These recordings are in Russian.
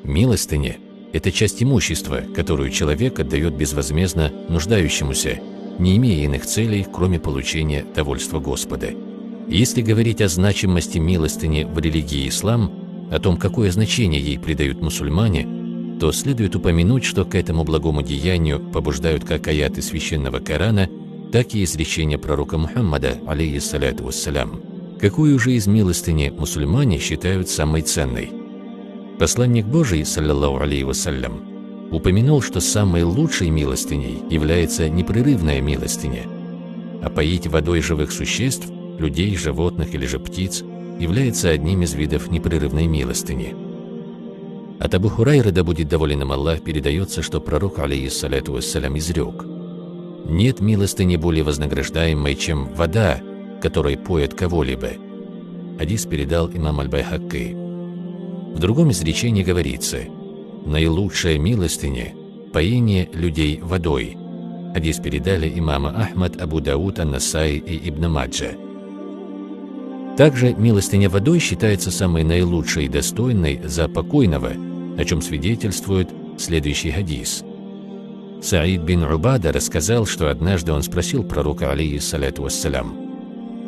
Милостыня – это часть имущества, которую человек отдает безвозмездно нуждающемуся, не имея иных целей, кроме получения довольства Господа. Если говорить о значимости милостыни в религии ислам, о том, какое значение ей придают мусульмане, то следует упомянуть, что к этому благому деянию побуждают как аяты священного Корана, так и изречения пророка Мухаммада, алейхиссаляту вассалям. Какую же из милостыни мусульмане считают самой ценной? Посланник Божий, саллаллаху алейхи вассалям, упомянул, что самой лучшей милостыней является непрерывная милостыня, а поить водой живых существ, людей, животных или же птиц, является одним из видов непрерывной милостыни. От Абу Хурайры, да будет доволен им Аллах, передается, что пророк, алейхиссаляту вассалям, изрек: «Нет милостыни более вознаграждаемой, чем вода, которой поят кого-либо». Хадис передал имам Аль-Байхакки. В другом изречении говорится: «Наилучшая милостыня – поение людей водой». Хадис передали имама Ахмад, Абу Дауд, Ан-Насаи и Ибн Маджа. Также милостыня водой считается самой наилучшей и достойной за покойного, о чем свидетельствует следующий хадис. Саид бин Убада рассказал, что однажды он спросил пророка, алейхиссаляту вассалям: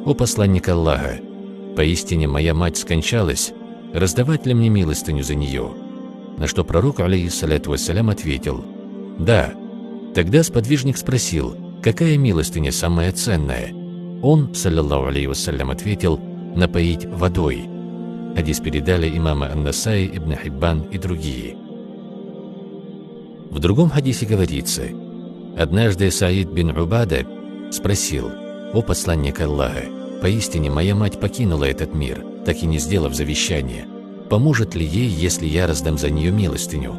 «О посланник Аллаха, поистине моя мать скончалась, раздавать ли мне милостыню за нее?» На что пророк, алейхиссаляту вассалям, ответил: «Да». Тогда сподвижник спросил: «Какая милостыня самая ценная?» Он, саллаллаху алейхи вассалям, ответил: «Напоить водой». Хадис передали имамы Ан-Насаи, Ибн Хиббан и другие. В другом хадисе говорится: однажды Саид бин Убада спросил: «О посланник Аллаха, поистине моя мать покинула этот мир, так и не сделав завещание. Поможет ли ей, если я раздам за нее милостыню?»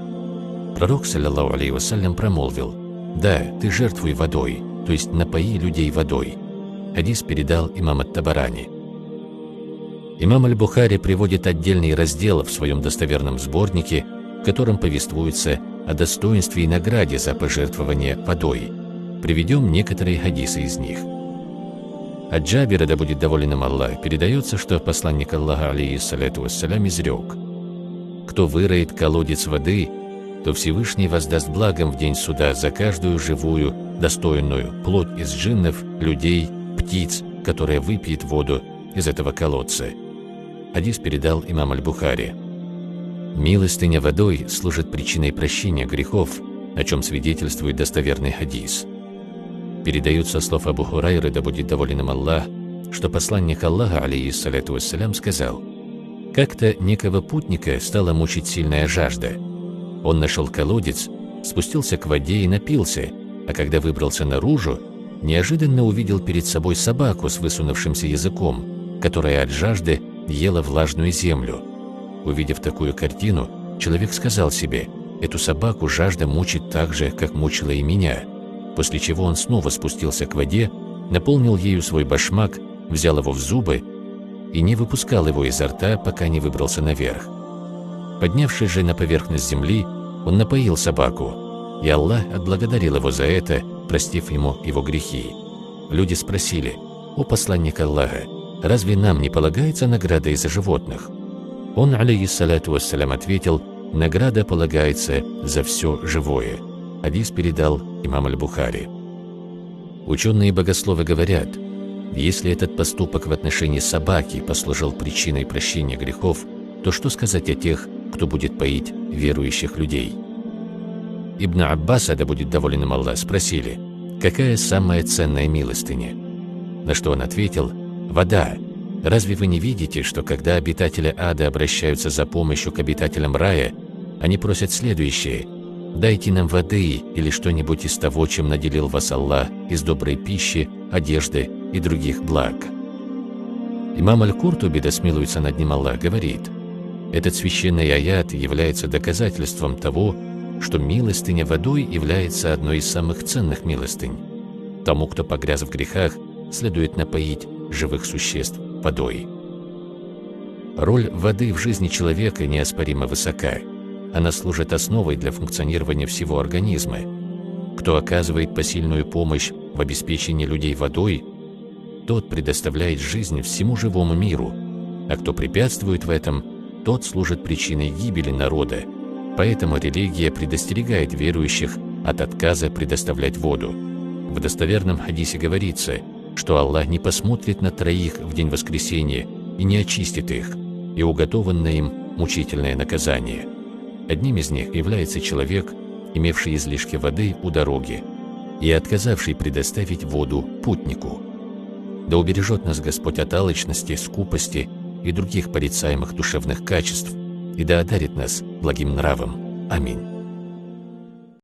Пророк, саллаллаху алейхи вассалям, промолвил: «Да, ты жертвуй водой, то есть напои людей водой». Хадис передал имам ат-Табарани. Имам Аль-Бухари приводит отдельный раздел в своем достоверном сборнике, в котором повествуется о достоинстве и награде за пожертвование водой. Приведем некоторые хадисы из них. От Джабира, да будет доволен им Аллах, передается, что посланник Аллаха, алейхиссаляту вассалям, изрек: «Кто выроет колодец воды, то Всевышний воздаст благом в день суда за каждую живую, достойную плоть из джиннов, людей, птиц, которая выпьет воду из этого колодца». Хадис передал имам Аль-Бухари. Милостыня водой служит причиной прощения грехов, о чем свидетельствует достоверный хадис. Передают со слов Абу Хурайры, да будет доволен им Аллах, что посланник Аллаха, алейхиссаляту вассалям, сказал: «Как-то некого путника стала мучить сильная жажда. Он нашел колодец, спустился к воде и напился, а когда выбрался наружу, неожиданно увидел перед собой собаку с высунувшимся языком, которая от жажды ела влажную землю. Увидев такую картину, человек сказал себе: эту собаку жажда мучит так же, как мучила и меня. После чего он снова спустился к воде, наполнил ею свой башмак, взял его в зубы и не выпускал его изо рта, пока не выбрался наверх. Поднявшись же на поверхность земли, он напоил собаку, и Аллах отблагодарил его за это, простив ему его грехи. Люди спросили: «О посланник Аллаха, разве нам не полагается награда из-за животных?» Он, алейхиссаляту вассалям, ответил: «Награда полагается за все живое». Хадис передал имам Аль-Бухари. Ученые и богословы говорят: если этот поступок в отношении собаки послужил причиной прощения грехов, то что сказать о тех, кто будет поить верующих людей? Ибн Аббаса, да будет доволен им Аллах, спросили: какая самая ценная милостыня? На что он ответил: вода. Разве вы не видите, что когда обитатели ада обращаются за помощью к обитателям рая, они просят следующее: дайте нам воды или что-нибудь из того, чем наделил вас Аллах, из доброй пищи, одежды и других благ? Имам Аль-Куртуби, да смилуется над ним Аллах, говорит: этот священный аят является доказательством того, что милостыня водой является одной из самых ценных милостынь. Тому, кто погряз в грехах, следует напоить живых существ водой. Роль воды в жизни человека неоспоримо высока. Она служит основой для функционирования всего организма. Кто оказывает посильную помощь в обеспечении людей водой, тот предоставляет жизнь всему живому миру, а кто препятствует в этом, тот служит причиной гибели народа, Поэтому религия предостерегает верующих от отказа предоставлять воду. В достоверном хадисе говорится, что Аллах не посмотрит на троих в день воскресения и не очистит их, и уготовано им мучительное наказание. Одним из них является человек, имевший излишки воды у дороги и отказавший предоставить воду путнику. Да убережет нас Господь от алчности, скупости и других порицаемых душевных качеств, и да одарит нас благим нравом. Аминь.